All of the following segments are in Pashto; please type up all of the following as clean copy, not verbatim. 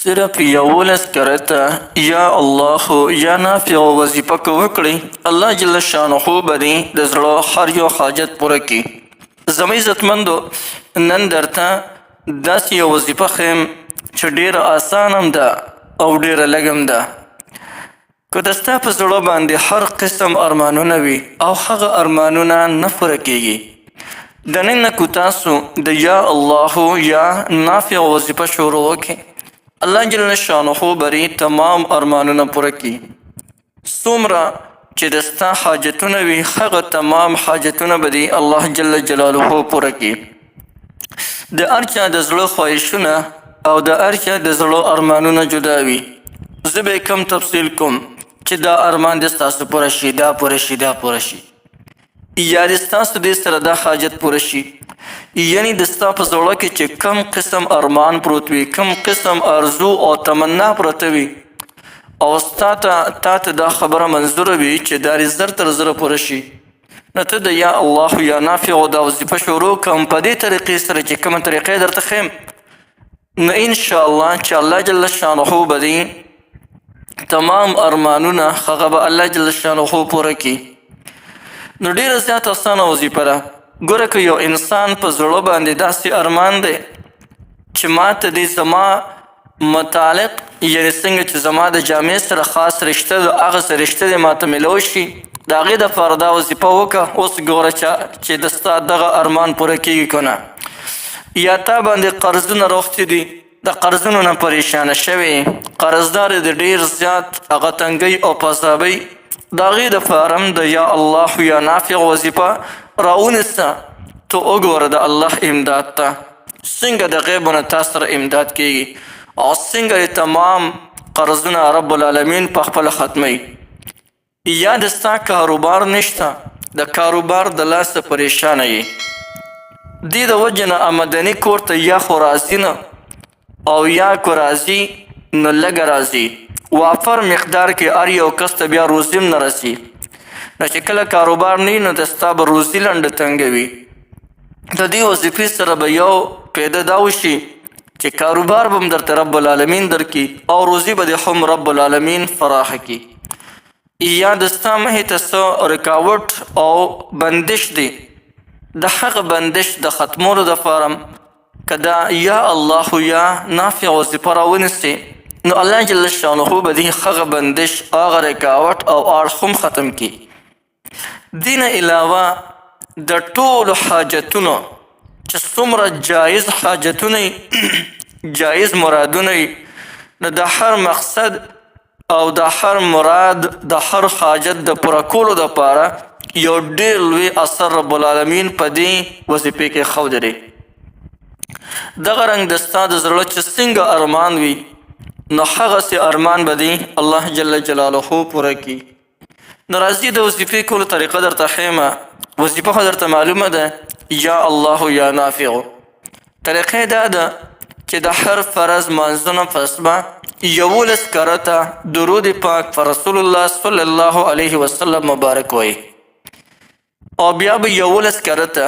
صرف یولس کرته یا الله یا نافع وظیفه که وکړئ الله جل شانه به دې د زړه هر یو حاجت پوره کړي. زما عزتمندو نن درته داسې یو وظیفه ښیم چې ډېره اسانه هم ده او ډېره لږ هم ده. که د ستا په زړه باندې هر قسم ارمانونه وي او هغه ارمانونه نه پوره کېږي، د نن نه کو تاسو د یا الله یا نافع وظیفه شروع وکړئ. الله جل شانه بری تمام ارمانونه پوره کړي. څومره چې د ستا حاجتونه وي هغه تمام حاجتونه به دې الله جل جلاله پوره کړي. د هر چا د زړه خواهشونه او د هر چا د زړه ارمانونه جدا وي. زه به کم تفصیل کوم چې دا ارمان د ستاسو پوره شي، دا پوره شي، دا پوره شي، یا د ستاسو دې سره دا حاجت پوره شي. یعنی د ستا په زړه کې چې کم قسم ارمان پروت وي، کم قسم ارزو او تمنا پروته وي او تا ته دا خبره منظوره وي چې دا زر تر زره پوره شي، نو ته د یا الله یا نافع دا وظیفه شروع کوم په دې طریقې سره چې کومه طریقې درته ښیم، نو انشاءالله چې الله جل شانه به دې تمام ارمانونه هغه به الله جل شانه پوره کړي. نو ډېره زیاته اسانه وظیفه ده. ګوره که یو انسان په زړه باندې داسې ارمان دی چې ما ته دې زما متعلق یعنې څنګه چې زما د جامع سره خاص رشته ده هغه څه رشته دې ما ته میلاو شي، د هغې دپاره دا وظیفه وکړه. اوس ګوره چې د ستا دغه ارمان پوره کېږي که نه. یا تا باندې قرضونه روغتې دي، د قرضونو نه پریشانه شوې، قرضدار د ډېر زیات هغه تنګۍ او پذابۍ، د هغې دپاره هم د یا الله یا نافع وظیفه راونیسه. تو وګوره د الله امداد ته څنګه د غیبو نه تا سره امداد کېږي او څنګه د تمام قرضونه رب العالمین په خپله ختموي. یا د ستا کاروبار نشته، د کاروبار د لاسه پریشانه یې، دې د وجې نه آمدني کور ته یا خو راځي نه او یا که راځي نو لږه راځي، وافر مقدار کې هر یو کس ته بیا روزي هم نه رسي. نو چې کله کاروبار نه وي نو د ستا به روزي لنډه تنګه وي. د دې وظیفې سره به یو پیدا دا وشي چې کاروبار به هم درته رب العالمین درکړي او روزي به دې هم رب العالمین فراخه کړي. یا د ستا مخې ته څه رکاوټ او بندش دی، د هغه بندش د ختمولو دپاره که دا یا الله یا نافع وظیفه راونیسې نو الله جل شانه به دې هغه بندش، هغه رکاوټ او اړخ هم ختم کړي. دین علاوه د ټولو حاجتونو چې څومره جایز حاجتونه جایز مرادونه نو د هر مقصد او د هر مراد د هر حاجت د پوره کولو دپاره یو ډېر لوی اثر رب العالمین په دې وظیفې کې ښودی دی. دغه رنګ د ستا د زړه چې څنګه ارمان وي نو هغسې ارمان به دې الله جل جلاله پوره کړي. نو راځي د وظیفې کولو طریقه درته ښیمه. وظیفه خو درته معلومه ده، یا الله یا نافع. طریقه دا ده چې د هر فرض مانځونه پس به 11 کرته درود پاک پر رسول الله صلی الله علیه وسلم مبارک وایي او بیا به 11 کرته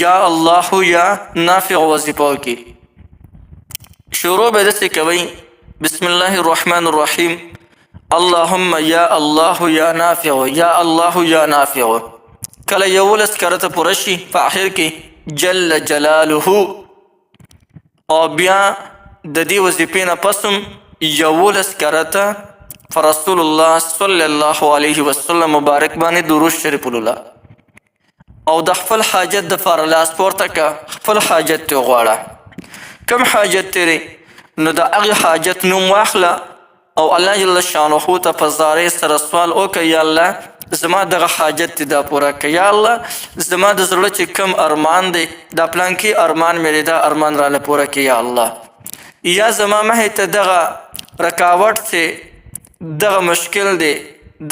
یا الله یا نافع وظیفه وکړي. شروع به داسې کوئ: بسم الله الرحمن الرحیم، اللهم یا الله یا نافع، یا الله یا نافع. کله 11 کرته پوره شي په آخر کې جل جلاله او بیا د دې وظیفې نه پس هم 11 کرته پر رسول الله صلی الله علیه وسلم مبارک باندې درود شریف ولوله او د خپل حاجت دپاره لاس پورته که، خپل حاجت ته وغواړه. کم حاجت دی نو د هغې حاجت نوم واخله او الله جل شانه ته په زارۍ سره سوال وکړه: یا الله زما دغه حاجت دې دا پوره کړه، یا الله زما د زړه چې کم ارمان دی دا پلانکي ارمان مې دی دا ارمان راله پوره کړه یا الله. یا زما مخې ته دغه رکاوټ دی، دغه مشکل دی،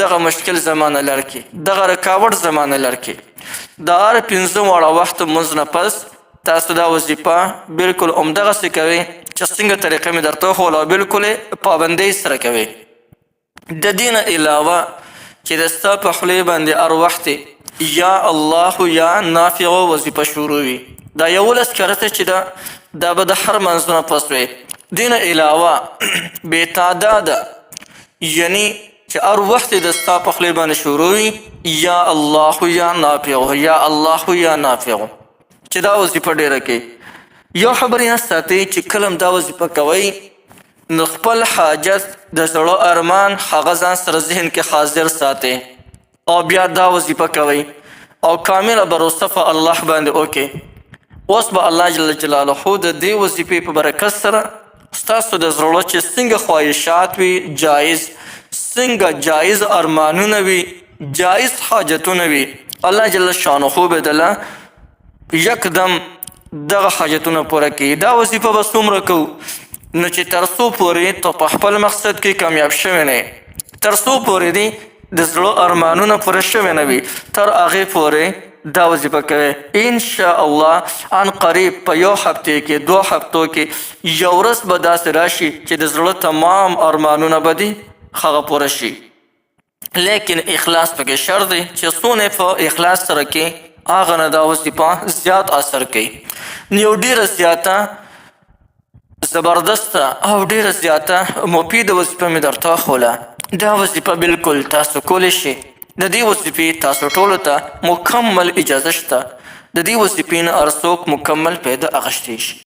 دغه مشکل زما نه لر کړي، دغه رکاوټ زما نه لر کړي. د هر 5 واړه وخت لمونځ نه پس تاسو دا وظیفه بلکل همدغسې کوئ چې څنګه طریقه مې درته وښوله او بلکل پابندۍ سره کوئ. د دې نه علاوه چې د ستا په خولې باندې هر وخت یا الله یا نافع وظیفه شروع وي، دا 11 کرته چې دا به د هر منځ نه پس وي. دین علاوه بے تعداده یعنی چې هر وخت د ستا په خولې باندې شروع وي یا الله یا نافع یا الله یا نافع چې دا وظیفه ډېره کوي. یو خبر یاد ساتئ چې کله هم دا وظیفه کوئ نو خپل حاجت د زړه ارمان هغه ځان سره ذهن کې حاضر ساتئ او بیا دا وظیفه کوئ او کامله بروسه په الله باندې وکړئ. اوس به الله جل جلاله د دې وظیفې په برکت سره ستاسو د زړه چې څنګه خواهشات وي جایز، څنګه جایز ارمانونه وي، جایز حاجتونه وي، الله جل شانه به دله یکدم دغه حاجتونه پوره کوي. دا وظیفه به څومره کوو نو چې تر څو پورې ته په خپل مقصد کې کامیاب شوی نه یې، تر څو پورې دی د زړه ارمانونه پوره شوی نه وي، تر هغې پورې دا وظیفه کوي. انشاءالله ان قریب په یو هفته کې 2 هفتو کې یو ورځ به داسې راشي چې د زړه تمام ارمانونه به دي هغه پوره شي. لیکن اخلاص پکې شرط دی چې څونه په اخلاص سره کې هغه نه دا وظیفه زیات اثر کوي. یو ډېره زیاته زبردسته او ډېره زیاته مفیده وظیفه مې درته وښوله. دا وظیفه بالکل تاسو کولی شئ. د دې وظیفې تاسو ټولو ته مکمل اجازه شته. د دې وظیفې نه هر څوک مکمل پیدا اخیستی شي.